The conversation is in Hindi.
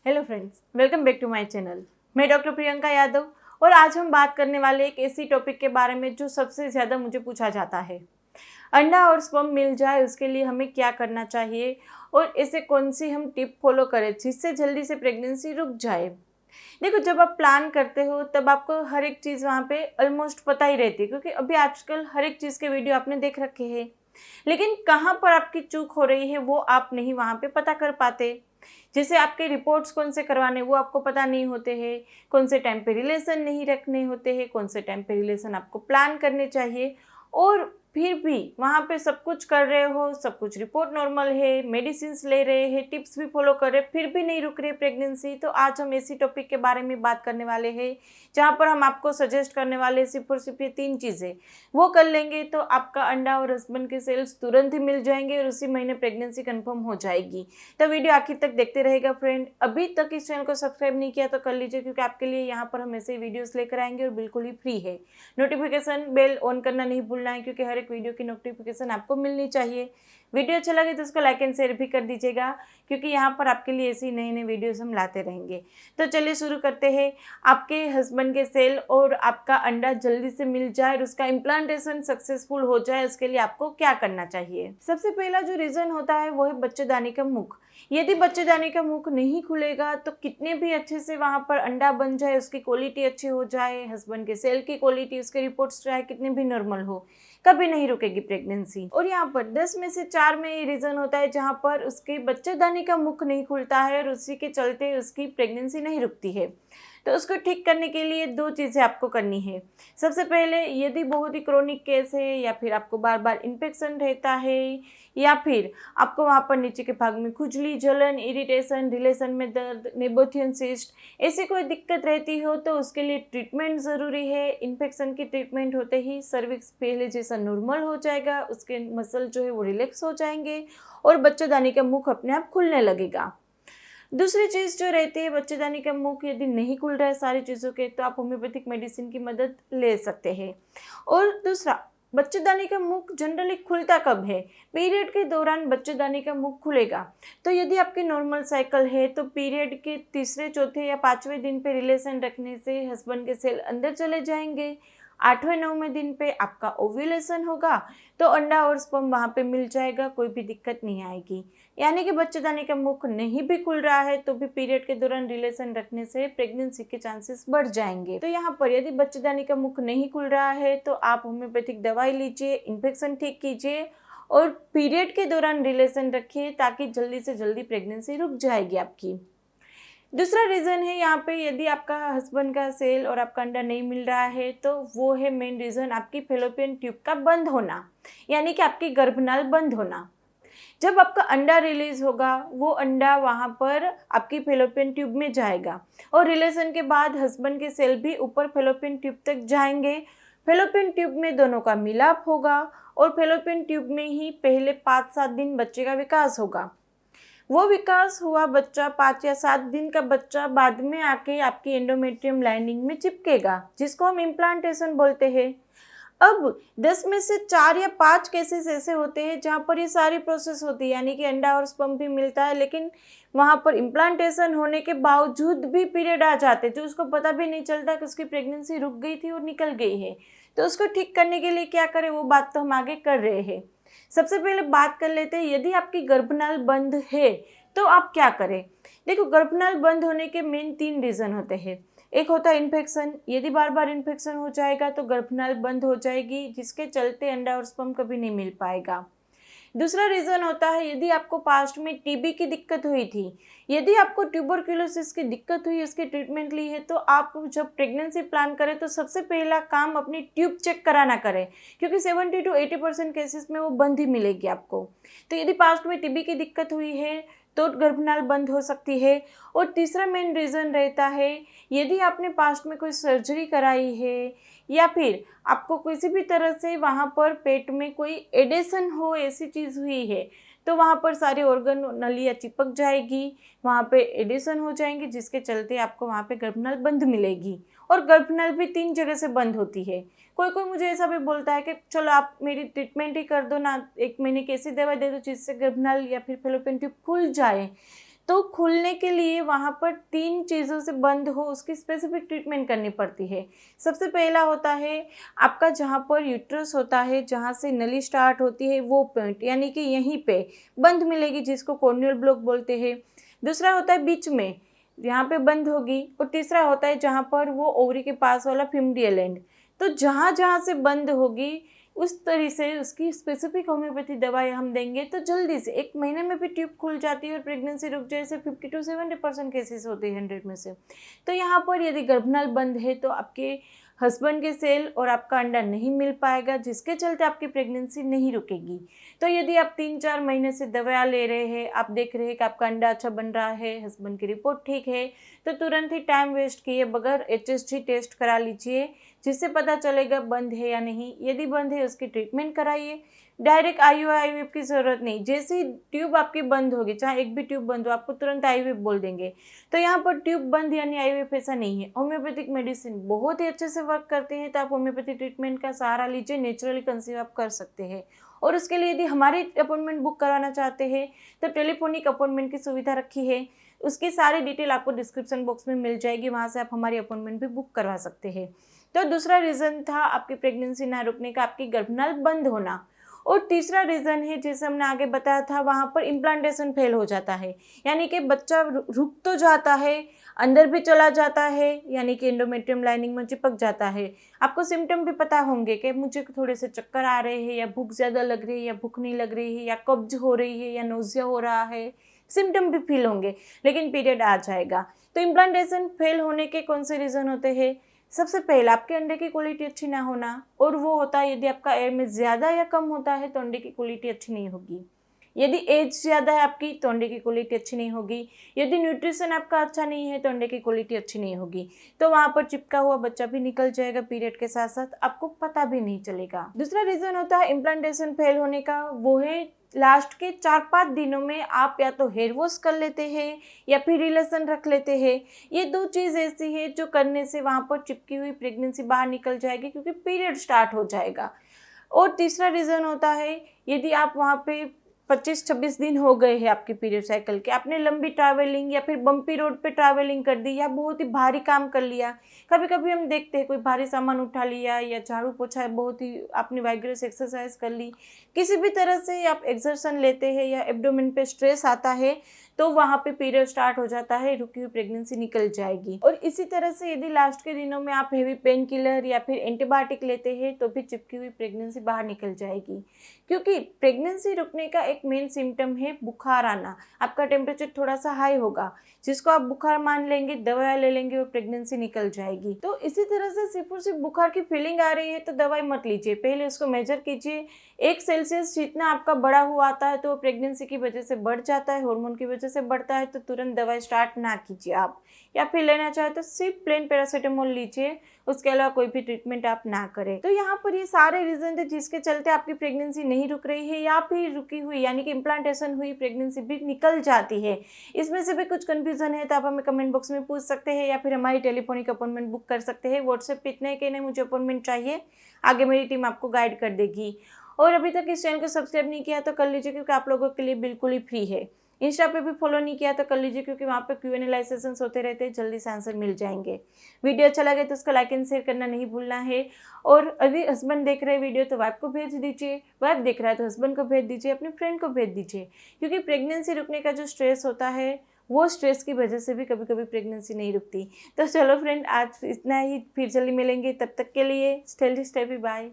Hello friends, welcome back to my channel. मैं डॉक्टर प्रियंका यादव और आज हम बात करने वाले एक ऐसी टॉपिक के बारे में जो सबसे ज़्यादा मुझे पूछा जाता है। अंडा और स्पर्म मिल जाए उसके लिए हमें क्या करना चाहिए और ऐसे कौन सी हम टिप फॉलो करें जिससे जल्दी से प्रेगनेंसी रुक जाए। देखो, जब आप प्लान करते हो तब आपको हर एक चीज़ वहाँ पे ऑलमोस्ट पता ही रहती है, क्योंकि अभी आजकल हर एक चीज़ के वीडियो आपने देख रखे हैं। लेकिन कहाँ पर आपकी चूक हो रही है वो आप नहीं वहाँ पे पता कर पाते। जैसे आपके रिपोर्ट्स कौन से करवाने वो आपको पता नहीं होते हैं, कौन से टाइम पे रिलेशन नहीं रखने होते हैं, कौन से टाइम पे रिलेशन आपको प्लान करने चाहिए, और फिर भी वहाँ पे सब कुछ कर रहे हो, सब कुछ रिपोर्ट नॉर्मल है, मेडिसिन्स ले रहे हैं, टिप्स भी फॉलो कर रहे हैं, फिर भी नहीं रुक रही प्रेगनेंसी। तो आज हम ऐसी टॉपिक के बारे में बात करने वाले हैं जहाँ पर हम आपको सजेस्ट करने वाले सिर्फ और सिर्फ ये 3 चीज़ें वो कर लेंगे तो आपका अंडा और हस्बैंड के सेल्स तुरंत ही मिल जाएंगे और उसी महीने प्रेगनेंसी कंफर्म हो जाएगी। तो वीडियो आखिर तक देखते रहेगा फ्रेंड। अभी तक इस चैनल को सब्सक्राइब नहीं किया तो कर लीजिए, क्योंकि आपके लिए यहाँ पर हम ऐसे वीडियोस लेकर आएंगे और बिल्कुल ही फ्री है। नोटिफिकेशन बेल ऑन करना नहीं भूलना है, क्योंकि हर एक वीडियो की नोटिफिकेशन आपको मिलनी चाहिए। वीडियो अच्छा लगे तो उसको लाइक एंड शेयर भी कर दीजिएगा, क्योंकि यहाँ पर आपके लिए ऐसी नए नए वीडियोस हम लाते रहेंगे। तो चलिए शुरू करते हैं। आपके हस्बैंड के सेल और आपका अंडा जल्दी से मिल जाए और उसका इम्प्लांटेशन सक्सेसफुल हो जाए, उसके लिए आपको क्या करना चाहिए। सबसे पहला जो रीज़न होता है वो है बच्चेदानी का मुख। यदि बच्चेदानी का मुख नहीं खुलेगा तो कितने भी अच्छे से वहाँ पर अंडा बन जाए, उसकी क्वालिटी अच्छी हो जाए, हस्बैंड के सेल की क्वालिटी, उसके रिपोर्ट्स चाहे कितने भी नॉर्मल हो, कभी नहीं रुकेगी प्रेगनेंसी। और यहाँ पर 10 में से 4 में ये रीज़न होता है जहाँ पर उसके बच्चेदानी का मुख नहीं खुलता है और उसी के चलते उसकी प्रेगनेंसी नहीं रुकती है। तो उसको ठीक करने के लिए 2 चीज़ें आपको करनी है। सबसे पहले, यदि बहुत ही क्रोनिक केस है या फिर आपको बार बार इन्फेक्शन रहता है या फिर आपको वहाँ पर नीचे के भाग में खुजली, जलन, इरिटेशन, रिलेशन में दर्द, नेबोथियन सिस्ट, ऐसी कोई दिक्कत रहती हो तो उसके लिए ट्रीटमेंट ज़रूरी है। इन्फेक्शन की ट्रीटमेंट होते ही सर्विक्स पहले जैसा नॉर्मल हो जाएगा, उसके मसल जो है वो रिलैक्स हो जाएंगे और बच्चेदानी का मुख अपने आप खुलने लगेगा। दूसरी चीज़ जो रहती है, बच्चेदानी का मुख यदि नहीं खुल रहा है सारी चीज़ों के, तो आप होम्योपैथिक मेडिसिन की मदद ले सकते हैं। और दूसरा, बच्चेदानी का मुख जनरली खुलता कब है? पीरियड के दौरान बच्चेदानी का मुख खुलेगा। तो यदि आपकी नॉर्मल साइकिल है तो पीरियड के तीसरे, चौथे या 5वें दिन पे रिलेशन रखने से हस्बैंड के सेल अंदर चले जाएंगे। 8वें 9वें दिन पे आपका ओव्यूलेशन होगा तो अंडा और स्पर्म वहाँ पे मिल जाएगा, कोई भी दिक्कत नहीं आएगी। यानी कि बच्चेदानी का मुख नहीं भी खुल रहा है तो भी पीरियड के दौरान रिलेशन रखने से प्रेगनेंसी के चांसेस बढ़ जाएंगे। तो यहाँ पर यदि बच्चेदानी का मुख नहीं खुल रहा है तो आप होम्योपैथिक दवाई लीजिए, इन्फेक्शन ठीक कीजिए और पीरियड के दौरान रिलेशन रखिए, ताकि जल्दी से जल्दी प्रेगनेंसी रुक जाएगी आपकी। दूसरा रीज़न है यहाँ पे, यदि आपका हस्बैंड का सेल और आपका अंडा नहीं मिल रहा है तो वो है मेन रीज़न आपकी फैलोपियन ट्यूब का बंद होना, यानी कि आपकी गर्भनाल बंद होना। जब आपका अंडा रिलीज होगा वो अंडा वहाँ पर आपकी फैलोपियन ट्यूब में जाएगा और रिलेशन के बाद हस्बैंड के सेल भी ऊपर फैलोपियन ट्यूब तक जाएंगे। फैलोपियन ट्यूब में दोनों का मिलाप होगा और फैलोपियन ट्यूब में ही पहले 5-7 दिन बच्चे का विकास होगा। वो विकास हुआ बच्चा, 5 या 7 दिन का बच्चा बाद में आके आपकी एंडोमेट्रियम लाइनिंग में चिपकेगा, जिसको हम इम्प्लांटेशन बोलते हैं। अब 10 में से 4 या 5 केसेस ऐसे होते हैं जहाँ पर ये सारी प्रोसेस होती है, यानी कि अंडा और स्पर्म भी मिलता है, लेकिन वहाँ पर इम्प्लांटेशन होने के बावजूद भी पीरियड आ जाते हैं, तो उसको पता भी नहीं चलता कि उसकी प्रेगनेंसी रुक गई थी और निकल गई है। तो उसको ठीक करने के लिए क्या करें, वो बात तो हम आगे कर रहे हैं। सबसे पहले बात कर लेते हैं, यदि आपकी गर्भनाल बंद है तो आप क्या करें। देखो, गर्भनाल बंद होने के मेन 3 रीज़न होते हैं। एक होता है इन्फेक्शन। यदि बार बार इन्फेक्शन हो जाएगा तो गर्भनाल बंद हो जाएगी, जिसके चलते अंडा और स्पर्म कभी नहीं मिल पाएगा। दूसरा रीज़न होता है, यदि आपको पास्ट में टीबी की दिक्कत हुई थी, यदि आपको ट्यूबरक्यूलोसिस की दिक्कत हुई, उसकी ट्रीटमेंट ली है, तो आप जब प्रेगनेंसी प्लान करें तो सबसे पहला काम अपनी ट्यूब चेक कराना करें, क्योंकि 70 to 80% केसेस में वो बंद ही मिलेगी आपको। तो यदि पास्ट में टीबी की दिक्कत हुई है तो गर्भनाल बंद हो सकती है। और तीसरा मेन रीज़न रहता है, यदि आपने पास्ट में कोई सर्जरी कराई है या फिर आपको किसी भी तरह से वहाँ पर पेट में कोई एडेशन हो, ऐसी चीज़ हुई है, तो वहाँ पर सारे ऑर्गन नलियाँ चिपक जाएगी, वहाँ पे एडिशन हो जाएंगे, जिसके चलते आपको वहाँ पे गर्भनाल बंद मिलेगी। और गर्भनाल भी 3 जगह से बंद होती है। कोई कोई मुझे ऐसा भी बोलता है कि चलो आप मेरी ट्रीटमेंट ही कर दो ना, 1 महीने की ऐसी दवा दे दो जिससे गर्भनाल या फिर फैलोपियन ट्यूब खुल जाए। तो खुलने के लिए वहाँ पर 3 चीज़ों से बंद हो उसकी स्पेसिफिक ट्रीटमेंट करनी पड़ती है। सबसे पहला होता है आपका जहाँ पर यूट्रस होता है, जहाँ से नली स्टार्ट होती है वो पॉइंट, यानी कि यहीं पे बंद मिलेगी जिसको कॉर्नियल ब्लॉक बोलते हैं। दूसरा होता है बीच में, यहाँ पे बंद होगी। और तीसरा होता है जहाँ पर वो ओवरी के पास वाला फिमडियल एंड। तो जहाँ जहाँ से बंद होगी उस तरह से उसकी स्पेसिफिक होम्योपैथी दवाई हम देंगे तो जल्दी से 1 महीने में भी ट्यूब खुल जाती है और प्रेगनेंसी रुक जाए। से 50 to 70% केसेस होते हैं 100 में से। तो यहाँ पर यदि गर्भनाल बंद है तो आपके हस्बैंड के सेल और आपका अंडा नहीं मिल पाएगा, जिसके चलते आपकी प्रेगनेंसी नहीं रुकेगी। तो यदि आप 3-4 महीने से दवाइयाँ ले रहे हैं, आप देख रहे हैं कि आपका अंडा अच्छा बन रहा है, हस्बैंड की रिपोर्ट ठीक है, तो तुरंत ही टाइम वेस्ट किए बगैर HSG टेस्ट करा लीजिए, जिससे पता चलेगा बंद है या नहीं। यदि बंद है उसकी ट्रीटमेंट कराइए। डायरेक्ट IUI की ज़रूरत नहीं। जैसे ही ट्यूब आपकी बंद होगी, चाहे एक भी ट्यूब बंद हो, आपको तुरंत IVF बोल देंगे। तो यहाँ पर ट्यूब बंद यानी IVF ऐसा नहीं है। होम्योपैथिक मेडिसिन बहुत ही अच्छे से वर्क करते हैं, तो आप होम्योपैथिक ट्रीटमेंट का सहारा लीजिए, नेचुरली कंसीव आप कर सकते हैं। और उसके लिए यदि हमारी अपॉइंटमेंट बुक कराना चाहते हैं तो टेलीफोनिक अपॉइंटमेंट की सुविधा रखी है। उसकी सारी डिटेल आपको डिस्क्रिप्शन बॉक्स में मिल जाएगी, वहाँ से आप हमारी अपॉइंटमेंट भी बुक करवा सकते हैं। तो दूसरा रीज़न था आपकी प्रेगनेंसी ना रुकने का, आपकी गर्भनाल बंद होना। और तीसरा रीज़न है, जैसे हमने आगे बताया था, वहाँ पर इम्प्लांटेशन फेल हो जाता है, यानी कि बच्चा रुक तो जाता है, अंदर भी चला जाता है, यानी कि एंडोमेट्रियम लाइनिंग में चिपक जाता है। आपको सिम्टम भी पता होंगे कि मुझे थोड़े से चक्कर आ रहे हैं, या भूख ज़्यादा लग रही है, या भूख नहीं लग रही है, या कब्ज हो रही है, या नोजिया हो रहा है, सिम्टम भी फील होंगे, लेकिन पीरियड आ जाएगा। तो इम्प्लांटेशन फेल होने के कौन से रीज़न होते हैं? सबसे पहला आपके अंडे की क्वालिटी अच्छी ना होना, और वो होता है यदि आपका एयर में ज़्यादा या कम होता है तो अंडे की क्वालिटी अच्छी नहीं होगी। यदि एज ज़्यादा है आपकी तो अंडे की क्वालिटी अच्छी नहीं होगी। यदि न्यूट्रिशन आपका अच्छा नहीं है तो अंडे की क्वालिटी अच्छी नहीं होगी। तो वहाँ पर चिपका हुआ बच्चा भी निकल जाएगा पीरियड के साथ साथ, आपको पता भी नहीं चलेगा। दूसरा रीज़न होता है इम्प्लांटेशन फेल होने का, वो है लास्ट के 4-5 दिनों में आप या तो हेयर वॉश कर लेते हैं या फिर रिलेशन रख लेते हैं। ये 2 चीज़ ऐसी है जो करने से वहाँ पर चिपकी हुई प्रेगनेंसी बाहर निकल जाएगी, क्योंकि पीरियड स्टार्ट हो जाएगा। और तीसरा रीज़न होता है यदि आप वहाँ पे 25-26 दिन हो गए हैं आपके पीरियड साइकिल के, आपने लंबी ट्रैवलिंग या फिर बम्पी रोड पे ट्रैवलिंग कर दी, या बहुत ही भारी काम कर लिया। कभी कभी हम देखते हैं कोई भारी सामान उठा लिया, या झाड़ू पोछा, बहुत ही आपने वाइग्रेस एक्सरसाइज कर ली, किसी भी तरह से आप एक्सर्शन लेते हैं या एब्डोमेन पे स्ट्रेस आता है, तो वहाँ पे पीरियड स्टार्ट हो जाता है, रुकी हुई प्रेगनेंसी निकल जाएगी। और इसी तरह से यदि लास्ट के दिनों में आप हेवी पेन किलर या फिर एंटीबायोटिक लेते हैं तो भी चिपकी हुई प्रेगनेंसी बाहर निकल जाएगी। क्योंकि प्रेगनेंसी रुकने का एक मेन सिम्टम है बुखार आना। आपका टेम्परेचर थोड़ा सा हाई होगा, जिसको आप बुखार मान लेंगे, दवाई ले लेंगे और प्रेगनेंसी निकल जाएगी। तो इसी तरह से सिर्फ और सिर्फ बुखार की फीलिंग आ रही है तो दवाई मत लीजिए, पहले उसको मेजर कीजिए। 1 सेल्सियस जितना आपका बढ़ा हुआ आता है तो प्रेगनेंसी की वजह से बढ़ जाता है, हार्मोन की वजह से बढ़ता है, तो तुरंत दवाई स्टार्ट ना कीजिए आप। या फिर लेना चाहे तो सिर्फ प्लेन पैरासीटामोल लीजिए, उसके अलावा कोई भी ट्रीटमेंट आप ना करें। तो यहाँ पर ये सारे रीजन थे जिसके चलते आपकी प्रेगनेंसी नहीं रुक रही है, या फिर रुकी हुई यानी कि इम्प्लांटेशन हुई प्रेगनेंसी भी निकल जाती है। इसमें से भी कुछ कन्फ्यूजन है तो आप हमें कमेंट बॉक्स में पूछ सकते हैं, या फिर हमारी टेलीफोनिक अपॉइंटमेंट बुक कर सकते हैं। व्हाट्सएप पे इतने कि नहीं मुझे अपॉइंटमेंट चाहिए, आगे मेरी टीम आपको गाइड कर देगी। और अभी तक इस चैनल को सब्सक्राइब नहीं किया तो कर लीजिए, क्योंकि आप लोगों के लिए बिल्कुल ही फ्री है। इंस्टा पे भी फॉलो नहीं किया तो कर लीजिए, क्योंकि वहाँ पे Q&A लाइव सेशंस होते रहते हैं, जल्दी से आंसर मिल जाएंगे। वीडियो अच्छा लगे तो उसको लाइक एंड शेयर करना नहीं भूलना है। और यदि हस्बैंड देख रहे हैं वीडियो तो वाइफ को भेज दीजिए, वाइफ देख रहा है तो हस्बैंड को भेज दीजिए, अपने फ्रेंड को भेज दीजिए। क्योंकि प्रेगनेंसी रुकने का जो स्ट्रेस होता है वो स्ट्रेस की वजह से भी कभी कभी प्रेगनेंसी नहीं रुकती। तो चलो फ्रेंड, आज इतना ही, फिर जल्दी मिलेंगे, तब तक के लिए stay healthy, stay happy, bye.